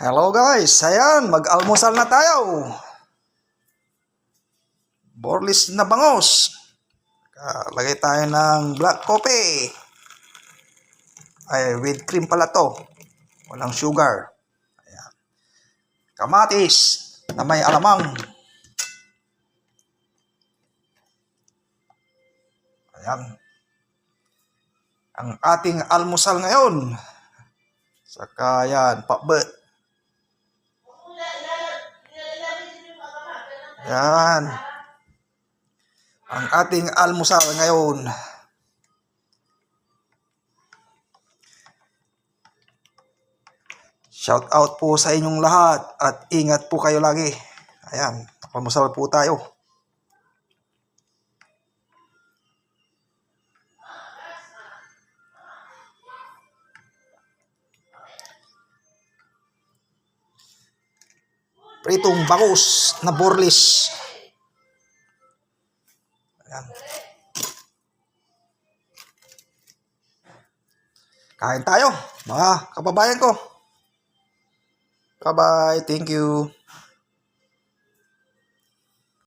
Hello guys, ayan, mag-almusal na tayo. Borlis na bangos. Lagay tayo ng black coffee. Ay, with cream pala to. Walang sugar. Ayan. Kamatis na may alamang. Ayan. Ang ating almusal ngayon. Saka yan, pakbet. Yan. Ang ating almusal ngayon. Shout out po sa inyong lahat at ingat po kayo lagi. Ayan, almusal po tayo. Pritong bangus na borlis. Ayan. Kain tayo, mga kababayan ko. Bye-bye. Thank you.